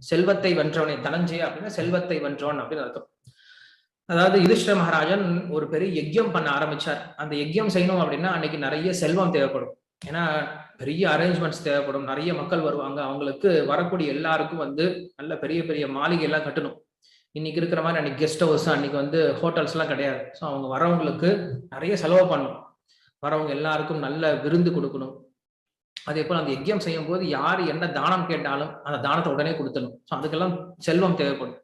செல்வத்தை வென்றவனை தனஞ்சய அப்படின்னா செல்வத்தை வென்றவன் அப்படின்னு அர்த்தம். அதாவது யுதிஷ்டிர மகாராஜன் ஒரு பெரிய யஜ்யம் பண்ண ஆரம்பிச்சார். அந்த யஜ்யம் செய்யணும் அப்படின்னா அன்னைக்கு நிறைய செல்வம் தேவைப்படும். ஏன்னா பெரிய அரேஞ்ச்மெண்ட்ஸ் தேவைப்படும், நிறைய மக்கள் வருவாங்க, அவங்களுக்கு வரக்கூடிய எல்லாருக்கும் நல்ல பெரிய பெரிய மாளிகை எல்லாம் கட்டணும். இன்னைக்கு இருக்கிற மாதிரி அன்னைக்கு கெஸ்ட் ஹவுஸ், அன்னைக்கு ஹோட்டல்ஸ் எல்லாம் கிடையாது. ஸோ அவங்க வரவங்களுக்கு நிறைய செலவு பண்ணணும், வரவங்க எல்லாருக்கும் நல்ல விருந்து கொடுக்கணும். அதே போல அந்த யஜ்யம் செய்யும் போது யாரு என்ன தானம் கேட்டாலும் அந்த தானத்தை உடனே கொடுத்தணும். ஸோ அதுக்கெல்லாம் செல்வம் தேவைப்படும்.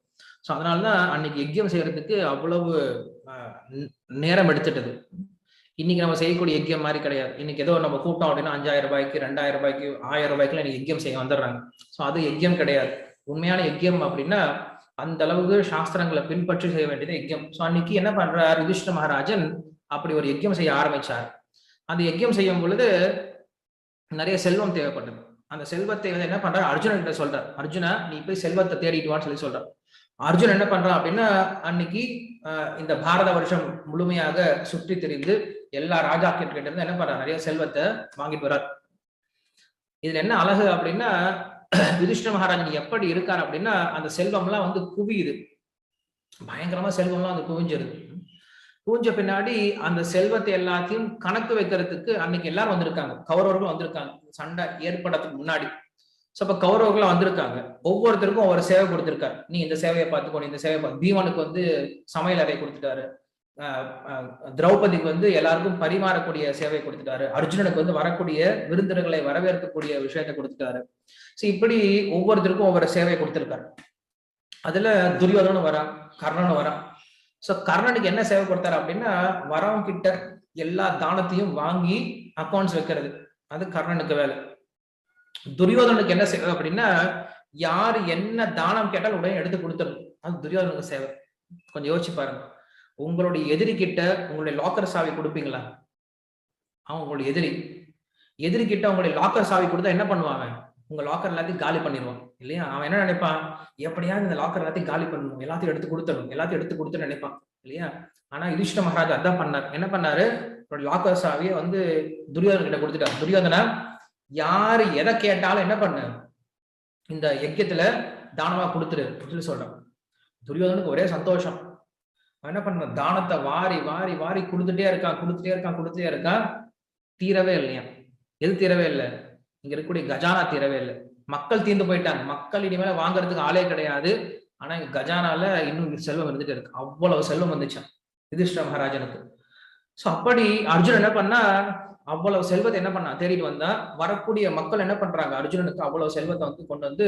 ஸோ அதனாலதான் அன்னைக்கு யஜ்யம் செய்யறதுக்கு அவ்வளவு நேரம் எடுத்துட்டது. இன்னைக்கு நம்ம செய்யக்கூடிய யஜ்யம் மாதிரி கிடையாது. இன்னைக்கு ஏதோ நம்ம கூட்டம் அப்படின்னா 5000 ரூபாய்க்கு 2000 ரூபாய்க்கு 1000 ரூபாய்க்குலாம் இன்னைக்கு யஜ்யம் செய்ய வந்துடுறாங்க. ஸோ அது யஜ்யம் கிடையாது. உண்மையான யஜ்யம் அப்படின்னா அந்த அளவுக்கு சாஸ்திரங்களை பின்பற்றி செய்ய வேண்டியது யஜ்யம். ஸோ அன்னைக்கு என்ன பண்றார் யுதிஷ்டிர மகாராஜன், அப்படி ஒரு யஜ்யம் செய்ய ஆரம்பிச்சார். அந்த யஜ்யம் செய்யும் பொழுது நிறைய செல்வம் தேவைப்பட்டது. அந்த செல்வத்தை என்ன பண்றாரு அர்ஜுனன் கிட்ட சொல்றார், அர்ஜுனா நீ போய் செல்வத்தை தேடிட்டு வான்னு சொல்றார். அர்ஜுன் என்ன பண்றான் அப்படின்னா அன்னைக்கு இந்த பாரத வருஷம் முழுமையாக சுற்றி திரிந்து எல்லா ராஜாக்கள் கிட்ட இருந்து என்ன பண்றாரு நிறைய செல்வத்தை வாங்கிட்டு வர்றார். இதுல என்ன அழகு அப்படின்னா யுதிஷ்டிர மகாராஜன் எப்படி இருக்காரு அப்படின்னா அந்த செல்வம்லாம் குவியுது, பயங்கரமா செல்வம்லாம் குவிஞ்சிருது. குவிஞ்ச பின்னாடி அந்த செல்வத்தை எல்லாத்தையும் கணக்கு வைக்கிறதுக்கு அன்னைக்கு எல்லாரும் வந்திருக்காங்க, கௌரவர்களும் வந்திருக்காங்க சண்டை ஏற்படுறதுக்கு முன்னாடி. ஸோ அப்ப கௌரவர்களும் வந்திருக்காங்க, ஒவ்வொருத்தருக்கும் ஒவ்வொரு சேவை கொடுத்திருக்காரு. நீ இந்த சேவையை பார்த்துக்கோ, இந்த சேவை பார்த்து. பீமனுக்கு சமையல் அறை கொடுத்துட்டாரு, திரௌபதிக்கு எல்லாருக்கும் பரிமாறக்கூடிய சேவை கொடுத்துட்டாரு, அர்ஜுனனுக்கு வரக்கூடிய விருந்தினர்களை வரவேற்கக்கூடிய விஷயத்தை கொடுத்துட்டாரு. ஸோ இப்படி ஒவ்வொருத்தருக்கும் ஒவ்வொரு சேவை கொடுத்திருக்காரு. அதுல துரியோதனும் வரான், கர்ணனும் வரான். ஸோ கர்ணனுக்கு என்ன சேவை கொடுத்தாரு அப்படின்னா வரவங்க கிட்ட எல்லா தானத்தையும் வாங்கி அக்கௌண்ட்ஸ் வைக்கிறது, அது கர்ணனுக்கு வேலை. துரியோதனுக்கு என்ன சேவை அப்படின்னா யார் என்ன தானம் கேட்டாலும் உடனே எடுத்து கொடுத்துரும், அது துரியோதனுக்கு சேவை. கொஞ்சம் யோசிச்சு பாருங்க, உங்களுடைய எதிரி கிட்ட உங்களுடைய லாக்கர் சாவி கொடுப்பீங்களா? அவன் உங்களுடைய எதிரி கிட்ட உங்களுடைய லாக்கர் சாவி கொடுத்தா என்ன பண்ணுவாங்க? உங்க லாக்கர் எல்லாத்தையும் காலி பண்ணிடுவான் இல்லையா? அவன் என்ன நினைப்பான், எப்படியாவது இந்த லாக்கர் எல்லாத்தையும் காலி பண்ணணும், எல்லாத்தையும் எடுத்து கொடுத்துன்னு நினைப்பான் இல்லையா? ஆனா யுதிஷ்டிர மகாராஜா அதான் பண்ணார். என்ன பண்ணாரு, லாக்கர் சாவியை துரியோதன கிட்ட கொடுத்துட்டார். துரியோதன யாரு எதை கேட்டாலும் என்ன பண்ண, இந்த யஜ்யத்துல தானமா கொடுத்துரு சொல்றான். துரியோதனுக்கு ஒரே சந்தோஷம். என்ன பண்ண, தானத்தை வாரி வாரி வாரி கொடுத்துட்டே இருக்கான். தீரவே இல்லையா? எது தீரவே இல்லை? இங்க இருக்கக்கூடிய கஜானா தீரவே இல்லை. மக்கள் தீர்ந்து போயிட்டாங்க, மக்கள் இனிமேல வாங்குறதுக்கு ஆளே கிடையாது. ஆனா இங்க கஜானால இன்னும் செல்வம் இருந்துட்டு இருக்கு, அவ்வளவு செல்வம் வந்துச்சான் யுதிஷ்டிர மகாராஜனுக்கு. சோ அப்படி அர்ஜுனன் என்ன பண்ணா அவ்வளவு செல்வத்தை என்ன பண்ணா தேடிட்டு வந்தா. வரக்கூடிய மக்கள் என்ன பண்றாங்க, அர்ஜுனனுக்கு அவ்வளவு செல்வத்தை கொண்டு